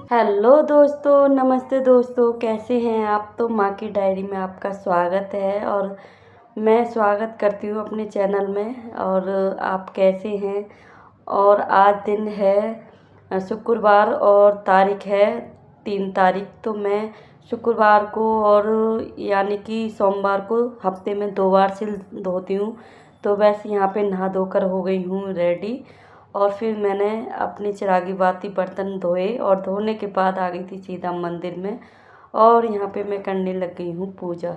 Hello दोस्तों, नमस्ते दोस्तों, कैसे हैं आप। तो माँ की डायरी में आपका स्वागत है और मैं स्वागत करती हूँ अपने चैनल में। और आप कैसे हैं। और आज दिन है शुक्रवार और तारीख है 3 तारीख। तो मैं शुक्रवार को और यानी कि सोमवार को हफ्ते में 2 बार सिल धोती हूँ। तो बस यहाँ पे नहा धोकर हो गई हूँ रेडी। और फिर मैंने अपनी चिरागी बाती बर्तन धोए और धोने के बाद आ गई थी सीधा मंदिर में। और यहाँ पे मैं करने लग गई हूँ पूजा,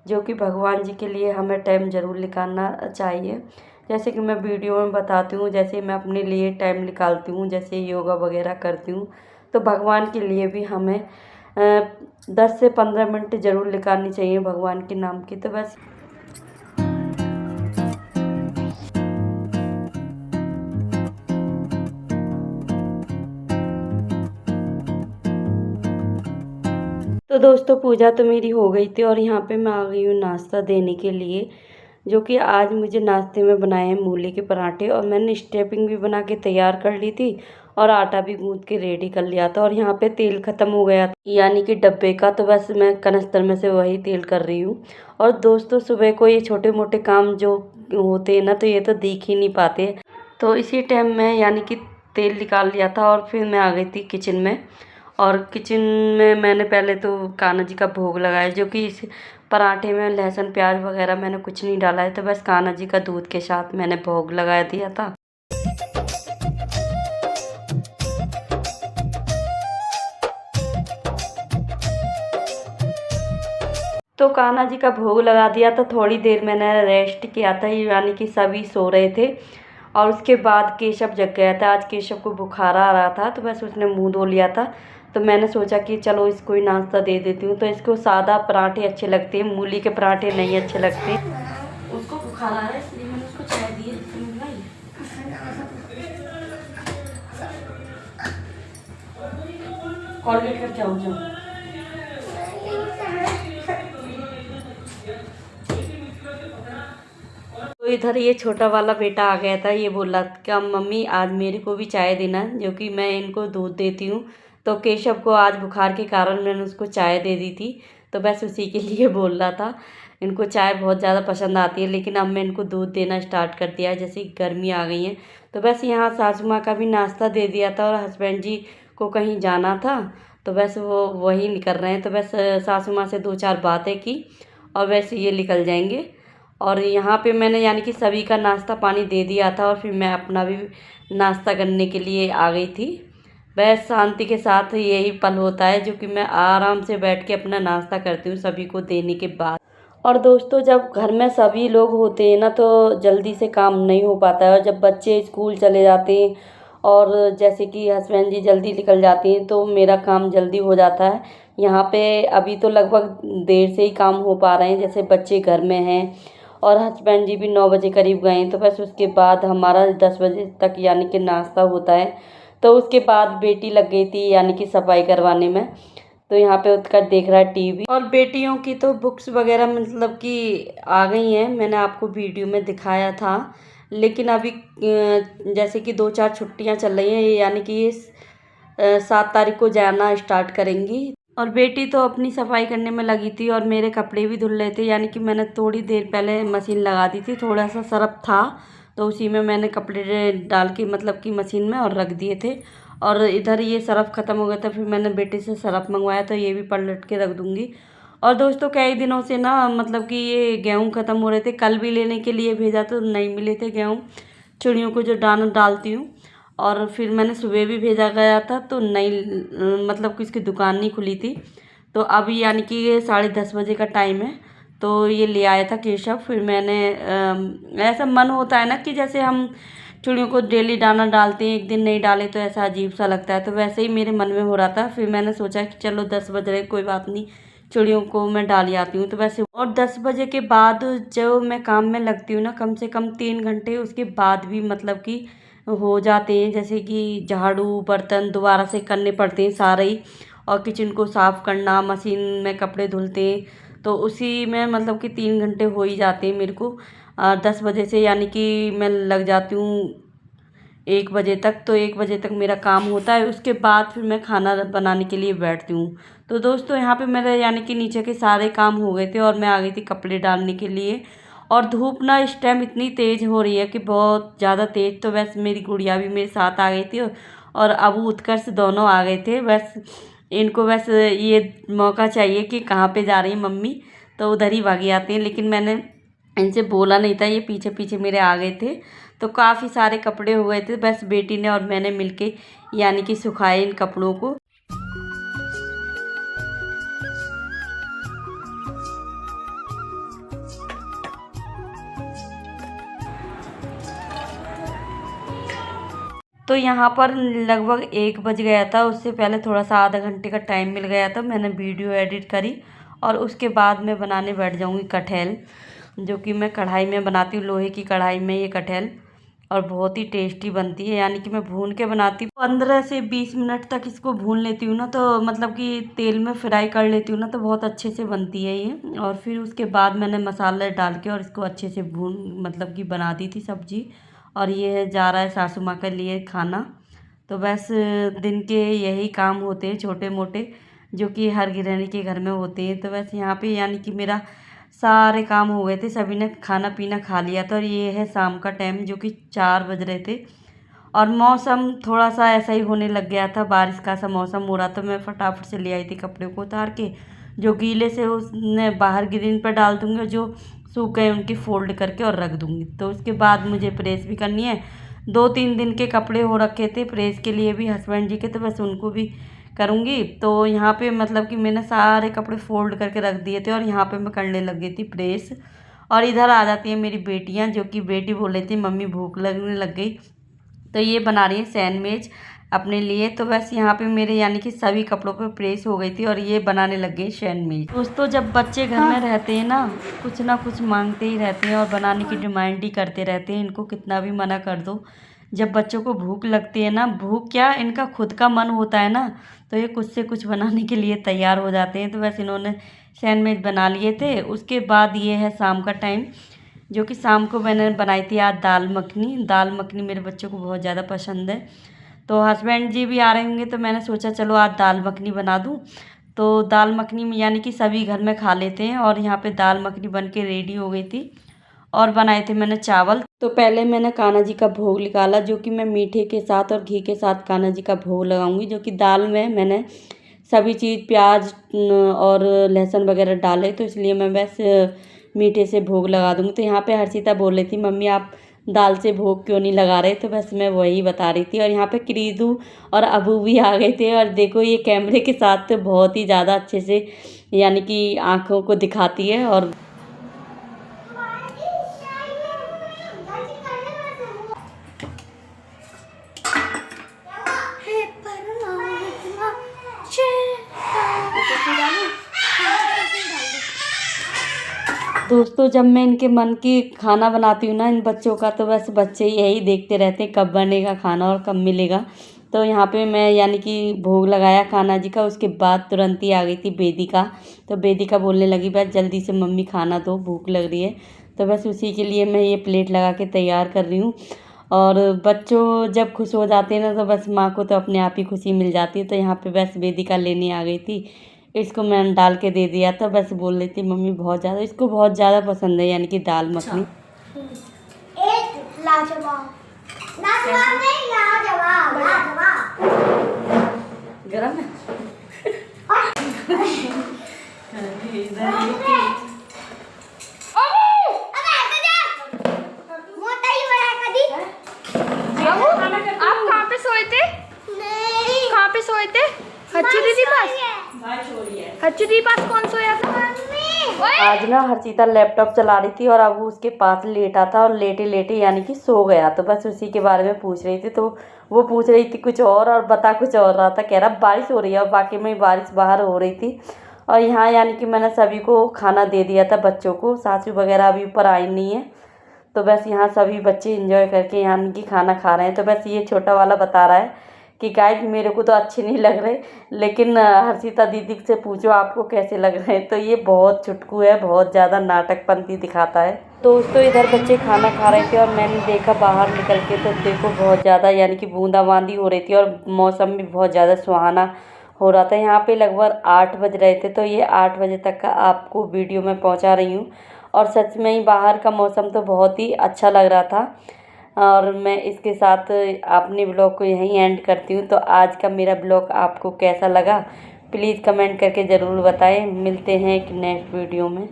जो कि भगवान जी के लिए हमें टाइम ज़रूर निकालना चाहिए। जैसे कि मैं वीडियो में बताती हूँ, जैसे मैं अपने लिए टाइम निकालती हूँ, जैसे योगा वगैरह करती हूँ, तो भगवान के लिए भी हमें 10 से 15 मिनट ज़रूर निकालनी चाहिए भगवान के नाम की। तो बस तो दोस्तों, पूजा तो मेरी हो गई थी और यहाँ पे मैं आ गई हूँ नाश्ता देने के लिए, जो कि आज मुझे नाश्ते में बनाए हैं मूली के पराठे। और मैंने स्टफिंग भी बना के तैयार कर ली थी और आटा भी गूँथ के रेडी कर लिया था। और यहाँ पे तेल ख़त्म हो गया था यानी कि डब्बे का, तो बस मैं कनस्तर में से वही तेल कर रही हूँ। और दोस्तों, सुबह को ये छोटे मोटे काम जो होते हैं ना, तो ये तो दिख ही नहीं पाते। तो इसी टाइम में यानी कि तेल निकाल लिया था और फिर मैं आ गई थी किचन में। और किचन में मैंने पहले तो कान्हा जी का भोग लगाया, जो कि इस पराठे में लहसुन प्याज वगैरह मैंने कुछ नहीं डाला है। तो बस कान्हा जी का दूध के साथ मैंने भोग लगा दिया था। तो कान्हा जी का भोग लगा दिया तो थोड़ी देर मैंने रेस्ट किया था, यानी कि सभी सो रहे थे। और उसके बाद केशव जग गया था। आज केशव को बुखार आ रहा था, तो बस उसने मुंह धो लिया था। तो मैंने सोचा कि चलो इसको ही नाश्ता दे देती हूँ। तो इसको सादा पराठे अच्छे लगते हैं, मूली के पराठे नहीं अच्छे लगते। उसको बुखार आ रहा है इसलिए मैंने उसको चाय दी है। कॉलगेट कर जाओ जाओ। तो इधर ये छोटा वाला बेटा आ गया था। ये बोला क्या मम्मी आज मेरे को भी चाय देना, जो कि मैं इनको दूध देती हूँ। तो केशव को आज बुखार के कारण मैंने उसको चाय दे दी थी। तो बस उसी के लिए बोल रहा था। इनको चाय बहुत ज़्यादा पसंद आती है, लेकिन अब मैं इनको दूध देना स्टार्ट कर दिया है, जैसे गर्मी आ गई है। तो बस यहाँ सासू माँ का भी नाश्ता दे दिया था और हस्बैंड जी को कहीं जाना था, तो बस वो वही निकल रहे हैं। तो बस सासू माँ से 2-4 बातें की और वैसे ये निकल जाएंगे। और यहाँ पे मैंने यानी कि सभी का नाश्ता पानी दे दिया था और फिर मैं अपना भी नाश्ता करने के लिए आ गई थी। बस शांति के साथ यही पल होता है, जो कि मैं आराम से बैठ के अपना नाश्ता करती हूँ सभी को देने के बाद। और दोस्तों, जब घर में सभी लोग होते हैं ना, तो जल्दी से काम नहीं हो पाता है। और जब बच्चे स्कूल चले जाते हैं और जैसे कि हस्बैंड जी जल्दी निकल जाते हैं, तो मेरा काम जल्दी हो जाता है। यहाँ पे अभी तो लगभग देर से ही काम हो पा रहे हैं, जैसे बच्चे घर में हैं और हस्बैंड जी भी 9 बजे करीब गए हैं। तो बस उसके बाद हमारा 10 बजे तक यानी कि नाश्ता होता है। तो उसके बाद बेटी लग गई थी यानी कि सफाई करवाने में। तो यहाँ पे उत्कर्ष देख रहा है टीवी। और बेटियों की तो बुक्स वगैरह मतलब कि आ गई हैं, मैंने आपको वीडियो में दिखाया था। लेकिन अभी जैसे कि 2-4 छुट्टियाँ चल रही हैं, यानी कि ये 7 तारीख को जाना स्टार्ट करेंगी। और बेटी तो अपनी सफाई करने में लगी थी और मेरे कपड़े भी धुल रहे थे, यानी कि मैंने थोड़ी देर पहले मशीन लगा दी थी। थोड़ा सा सर्फ था तो उसी में मैंने कपड़े डाल के मतलब कि मशीन में और रख दिए थे। और इधर ये सर्फ ख़त्म हो गया था, फिर मैंने बेटे से सर्फ मंगवाया, तो ये भी पलट के रख दूँगी। और दोस्तों, कई दिनों से ना मतलब कि ये गेहूँ ख़त्म हो रहे थे। कल भी लेने के लिए भेजा तो नहीं मिले थे गेहूँ, चिड़ियों को जो दाना डालती हूँ। और फिर मैंने सुबह भी भेजा गया था तो नहीं, मतलब कि इसकी दुकान नहीं खुली थी। तो अभी यानी कि ये 10:30 बजे का टाइम है, तो ये ले आया था केशव। फिर मैंने ऐसा मन होता है ना कि जैसे हम चिड़ियों को डेली दाना डालते हैं, एक दिन नहीं डाले तो ऐसा अजीब सा लगता है। तो वैसे ही मेरे मन में हो रहा था। फिर मैंने सोचा कि चलो 10 बज रहे, कोई बात नहीं, चिड़ियों को मैं डाल आती हूँ। तो वैसे और 10 बजे के बाद जो मैं काम में लगती हूँ ना, कम से कम 3 घंटे उसके बाद भी मतलब कि हो जाते हैं, जैसे कि झाड़ू बर्तन दोबारा से करने पड़ते हैं सारे ही। और किचन को साफ़ करना, मशीन में कपड़े धुलते हैं, तो उसी में मतलब कि 3 घंटे हो ही जाते हैं मेरे को। 10 बजे से यानी कि मैं लग जाती हूँ 1 बजे तक। तो 1 बजे तक मेरा काम होता है, उसके बाद फिर मैं खाना बनाने के लिए बैठती हूँ। तो दोस्तों यहाँ पे मेरे यानी कि नीचे के सारे काम हो गए थे और मैं आ गई थी कपड़े डालने के लिए। और धूप ना इस टाइम इतनी तेज़ हो रही है कि बहुत ज़्यादा तेज़। तो बस मेरी गुड़िया भी मेरे साथ आ गई थी और अबू उत्कर्ष दोनों आ गए थे। बस इनको बस ये मौका चाहिए कि कहाँ पे जा रही है मम्मी, तो उधर ही भागी आती हैं। लेकिन मैंने इनसे बोला नहीं था, ये पीछे पीछे मेरे आ गए थे। तो काफ़ी सारे कपड़े हो गए थे, बस बेटी ने और मैंने मिलके यानी कि सुखाए इन कपड़ों को। तो यहाँ पर लगभग 1 बज गया था। उससे पहले थोड़ा सा आधा घंटे का टाइम मिल गया था, मैंने वीडियो एडिट करी और उसके बाद मैं बनाने बैठ जाऊँगी कटहल, जो कि मैं कढ़ाई में बनाती हूँ, लोहे की कढ़ाई में ये कटहल। और बहुत ही टेस्टी बनती है, यानी कि मैं भून के बनाती हूँ। 15 से 20 मिनट तक इसको भून लेती हूँ ना, तो मतलब कि तेल में फ्राई कर लेती हूँ ना, तो बहुत अच्छे से बनती है ये। और फिर उसके बाद मैंने मसाले डाल के और इसको अच्छे से भून मतलब कि बना दी थी सब्जी। और ये जा रहा है सासू माँ के लिए खाना। तो बस दिन के यही काम होते हैं छोटे मोटे, जो कि हर गृहिणी के घर में होते हैं। तो बस यहाँ पे यानी कि मेरा सारे काम हो गए थे, सभी ने खाना पीना खा लिया था। और ये है शाम का टाइम, जो कि 4 बज रहे थे और मौसम थोड़ा सा ऐसा ही होने लग गया था, बारिश का सा मौसम हो रहा था। मैं फटाफट से ले आई थी कपड़े को उतार के, जो गीले से उसने बाहर ग्रीन पर डाल दूँगी और जो सूख गए उनकी फ़ोल्ड करके और रख दूँगी। तो उसके बाद मुझे प्रेस भी करनी है। 2-3 दिन के कपड़े हो रखे थे प्रेस के लिए भी हस्बैंड जी के, तो बस उनको भी करूँगी। तो यहाँ पे मतलब कि मैंने सारे कपड़े फ़ोल्ड करके रख दिए थे और यहाँ पे मैं करने लग गई थी प्रेस। और इधर आ जाती हैं मेरी बेटियाँ, जो कि बेटी बोल रही थी मम्मी भूख लगने लग गई, तो ये बना रही है सैंडविच अपने लिए। तो बस यहाँ पे मेरे यानी कि सभी कपड़ों पे प्रेस हो गई थी और ये बनाने लग गई सैंडविच। दोस्तों जब बच्चे घर में रहते हैं ना कुछ मांगते ही रहते हैं और बनाने की डिमांड ही करते रहते हैं। इनको कितना भी मना कर दो, जब बच्चों को भूख लगती है ना, भूख क्या इनका खुद का मन होता है ना, तो ये कुछ से कुछ बनाने के लिए तैयार हो जाते हैं। तो बस इन्होंने सैंडविच बना लिए थे। उसके बाद ये है शाम का टाइम, जो कि शाम को मैंने बनाई थी आज दाल मखनी। दाल मखनी मेरे बच्चों को बहुत ज़्यादा पसंद है। तो हस्बैंड जी भी आ रहे होंगे, तो मैंने सोचा चलो आज दाल मखनी बना दूँ। तो दाल मखनी में यानी कि सभी घर में खा लेते हैं। और यहाँ पे दाल मखनी बन के रेडी हो गई थी और बनाए थे मैंने चावल। तो पहले मैंने कान्हा जी का भोग निकाला, जो कि मैं मीठे के साथ और घी के साथ कान्हा जी का भोग लगाऊंगी। जो कि दाल में मैंने सभी चीज़ प्याज और लहसुन वगैरह डाले, तो इसलिए मैं बस मीठे से भोग लगा दूँगी। तो यहाँ पे हर्षिता बोल रही थी मम्मी आप दाल से भोग क्यों नहीं लगा रहे, तो बस मैं वही बता रही थी। और यहाँ पे क्रीजू और अबू भी आ गए थे। और देखो ये कैमरे के साथ तो बहुत ही ज़्यादा अच्छे से यानी कि आँखों को दिखाती है। और दोस्तों जब मैं इनके मन की खाना बनाती हूँ ना इन बच्चों का, तो बस बच्चे यही देखते रहते हैं कब बनेगा खाना और कब मिलेगा। तो यहाँ पे मैं यानी कि भोग लगाया कान्हा जी का, उसके बाद तुरंत ही आ गई थी वेदिका। तो वेदिका बोलने लगी बस जल्दी से मम्मी खाना दो, भूख लग रही है। तो बस उसी के लिए मैं ये प्लेट लगा के तैयार कर रही हूँ। और बच्चों जब खुश हो जाते हैं ना, तो बस माँ को तो अपने आप ही खुशी मिल जाती है। तो यहाँ पे बस वेदिका लेने आ गई थी, इसको मैंने डाल के दे दिया था। बस बोल रही थी मम्मी बहुत ज़्यादा, इसको बहुत ज़्यादा पसंद है यानी कि दाल मखनी। एक लाजवाब, लाजवाब नहीं लाजवाब, लाजवाब गरम है। आप कहाँ पे सोए थे? कहाँ पे सोए थे? हच्चू दीदी पास? हच्चू दीदी पास कौन सोया था? आज ना हर्षिता लैपटॉप चला रही थी और अब वो उसके पास लेटा था और लेटे लेटे यानी कि सो गया। तो बस उसी के बारे में पूछ रही थी। तो वो पूछ रही थी कुछ और बता कुछ और रहा था। कह रहा बारिश हो रही है, और बाकी में बारिश बाहर हो रही थी। और यहाँ यानी कि मैंने सभी को खाना दे दिया था, बच्चों को। सासू वगैरह अभी ऊपर आई नहीं है। तो बस यहाँ सभी बच्चे एंजॉय करके यानी कि खाना खा रहे हैं। तो बस ये छोटा वाला बता रहा है कि गाइस मेरे को तो अच्छे नहीं लग रहे, लेकिन हर्षिता दीदी से पूछो आपको कैसे लग रहे हैं। तो ये बहुत चुटकू है, बहुत ज़्यादा नाटकपंती दिखाता है। दोस्तों इधर बच्चे खाना खा रहे थे और मैंने देखा बाहर निकल के, तो देखो बहुत ज़्यादा यानी कि बूंदाबांदी हो रही थी और मौसम भी बहुत ज़्यादा सुहाना हो रहा था। यहाँ पे लगभग 8 बज रहे थे, तो ये 8 बजे तक का आपको वीडियो में पहुँचा रही हूँ। और सच में ही बाहर का मौसम तो बहुत ही अच्छा लग रहा था। और मैं इसके साथ अपने ब्लॉग को यहीं एंड करती हूँ। तो आज का मेरा ब्लॉग आपको कैसा लगा प्लीज़ कमेंट करके ज़रूर बताएं। मिलते हैं एक नेक्स्ट वीडियो में।